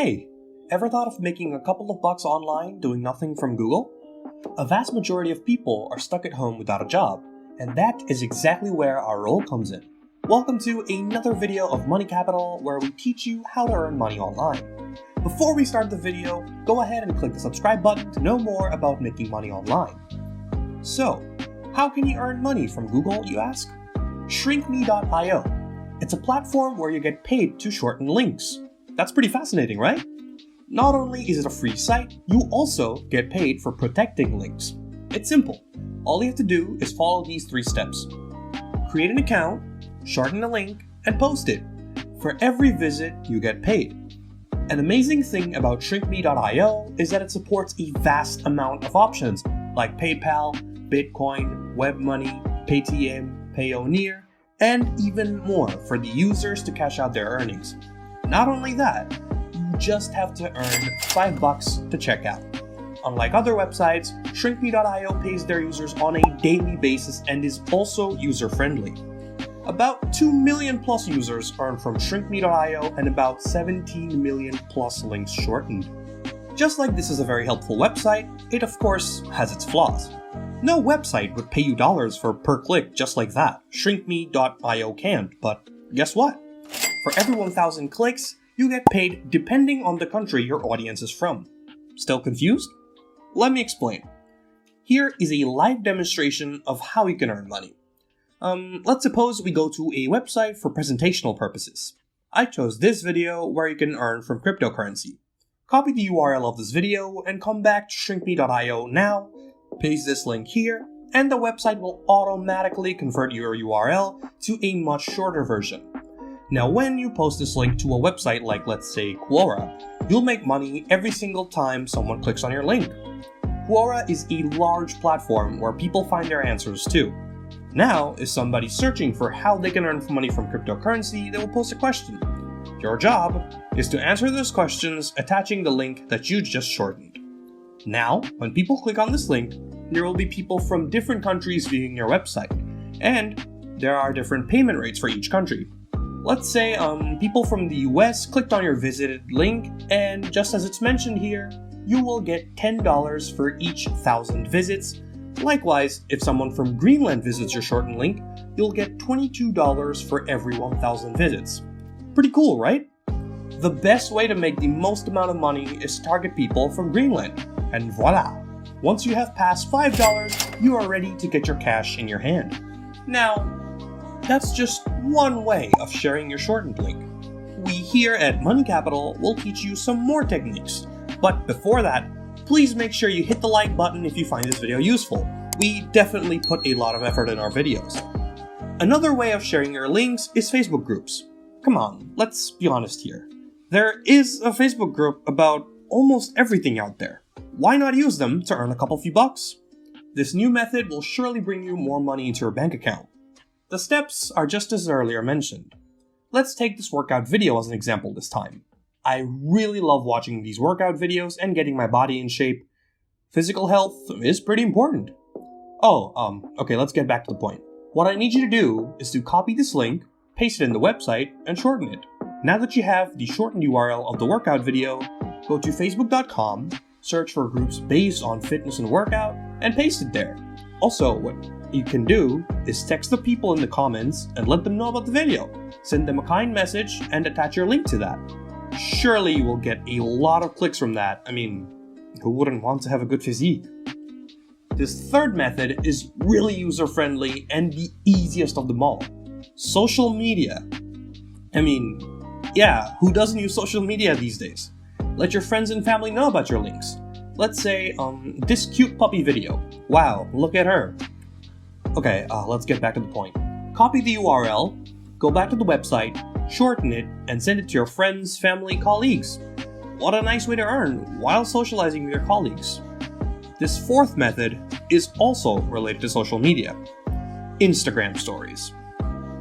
Hey, ever thought of making a couple of bucks online doing nothing from Google? A vast majority of people are stuck at home without a job, and that is exactly where our role comes in. Welcome to another video of Money Capital, where we teach you how to earn money online. Before we start the video, go ahead and click the subscribe button to know more about making money online. So, how can you earn money from Google, you ask? ShrinkMe.io. It's a platform where you get paid to shorten links. That's pretty fascinating, right? Not only is it a free site, you also get paid for protecting links. It's simple. All you have to do is follow these 3 steps. Create an account, shorten a link, and post it. For every visit, you get paid. An amazing thing about ShrinkMe.io is that it supports a vast amount of options like PayPal, Bitcoin, WebMoney, Paytm, Payoneer, and even more for the users to cash out their earnings. Not only that, you just have to earn $5 to check out. Unlike other websites, ShrinkMe.io pays their users on a daily basis and is also user-friendly. About 2 million plus users earn from ShrinkMe.io and about 17 million plus links shortened. Just like this is a very helpful website, it of course has its flaws. No website would pay you dollars for per click just like that. ShrinkMe.io can't, but guess what? For every 1,000 clicks, you get paid depending on the country your audience is from. Still confused? Let me explain. Here is a live demonstration of how you can earn money. Let's suppose we go to a website for presentational purposes. I chose this video where you can earn from cryptocurrency. Copy the URL of this video and come back to ShrinkMe.io now, paste this link here, and the website will automatically convert your URL to a much shorter version. Now when you post this link to a website like, let's say, Quora, you'll make money every single time someone clicks on your link. Quora is a large platform where people find their answers too. Now, if somebody's searching for how they can earn money from cryptocurrency, they will post a question. Your job is to answer those questions attaching the link that you just shortened. Now, when people click on this link, there will be people from different countries viewing your website, and there are different payment rates for each country. Let's say people from the US clicked on your visited link, and just as it's mentioned here, you will get $10 for each 1,000 visits. Likewise, if someone from Greenland visits your shortened link, you'll get $22 for every 1,000 visits. Pretty cool, right? The best way to make the most amount of money is to target people from Greenland. And voila! Once you have passed $5, you are ready to get your cash in your hand. Now, that's just one way of sharing your shortened link. We here at Money Capital will teach you some more techniques. But before that, please make sure you hit the like button if you find this video useful. We definitely put a lot of effort in our videos. Another way of sharing your links is Facebook groups. Come on, let's be honest here. There is a Facebook group about almost everything out there. Why not use them to earn a couple few bucks? This new method will surely bring you more money into your bank account. The steps are just as earlier mentioned. Let's take this workout video as an example this time. I really love watching these workout videos and getting my body in shape. Physical health is pretty important. Okay, let's get back to the point. What I need you to do is to copy this link, paste it in the website, and shorten it. Now that you have the shortened URL of the workout video, go to facebook.com, search for groups based on fitness and workout, and paste it there. Also, what you can do is text the people in the comments and let them know about the video. Send them a kind message and attach your link to that. Surely you will get a lot of clicks from that. I mean, who wouldn't want to have a good physique? This third method is really user-friendly and the easiest of them all. Social media. I mean, yeah, who doesn't use social media these days? Let your friends and family know about your links. Let's say, this cute puppy video. Wow, look at her. Okay, let's get back to the point. Copy the URL, go back to the website, shorten it, and send it to your friends, family, colleagues. What a nice way to earn while socializing with your colleagues. This fourth method is also related to social media. Instagram stories.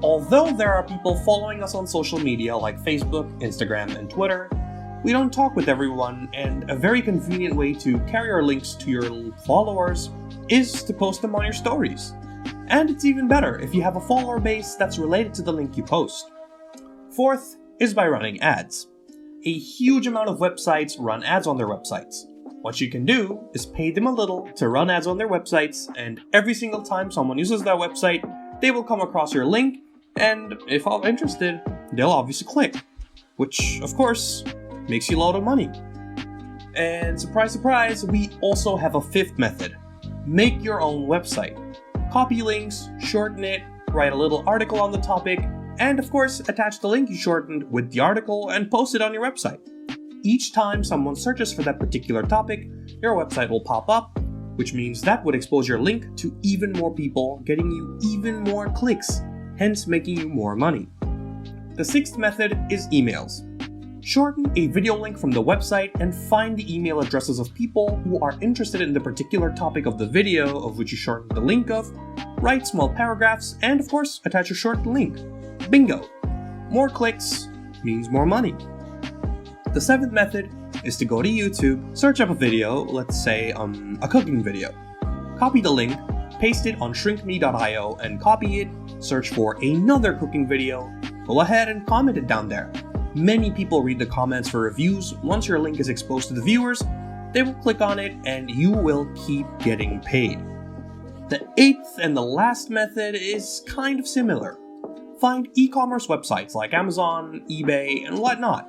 Although there are people following us on social media like Facebook, Instagram, and Twitter, we don't talk with everyone, and a very convenient way to carry our links to your followers is to post them on your stories. And it's even better if you have a follower base that's related to the link you post. Fourth is by running ads. A huge amount of websites run ads on their websites. What you can do is pay them a little to run ads on their websites, and every single time someone uses that website, they will come across your link, and if all interested, they'll obviously click. Which, of course, makes you a lot of money. And surprise, surprise, we also have a fifth method. Make your own website. Copy links, shorten it, write a little article on the topic, and of course, attach the link you shortened with the article and post it on your website. Each time someone searches for that particular topic, your website will pop up, which means that would expose your link to even more people, getting you even more clicks, hence making you more money. The sixth method is emails. Shorten a video link from the website and find the email addresses of people who are interested in the particular topic of the video of which you shortened the link of, write small paragraphs, and of course, attach a short link. Bingo! More clicks means more money. The seventh method is to go to YouTube, search up a video, let's say a cooking video. Copy the link, paste it on shrinkme.io and copy it, search for another cooking video, go ahead and comment it down there. Many people read the comments for reviews. Once your link is exposed to the viewers, they will click on it and you will keep getting paid. The eighth and the last method is kind of similar. Find e-commerce websites like Amazon, eBay, and whatnot.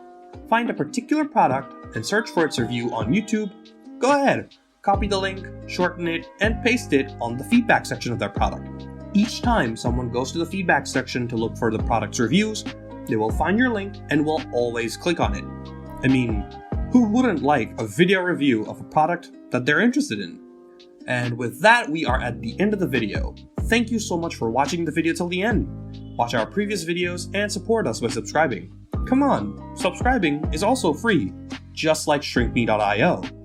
Find a particular product and search for its review on YouTube. Go ahead, copy the link, shorten it, and paste it on the feedback section of their product. Each time someone goes to the feedback section to look for the product's reviews, they will find your link and will always click on it. I mean, who wouldn't like a video review of a product that they're interested in? And with that, we are at the end of the video. Thank you so much for watching the video till the end. Watch our previous videos and support us by subscribing. Come on, subscribing is also free, just like shrinkme.io.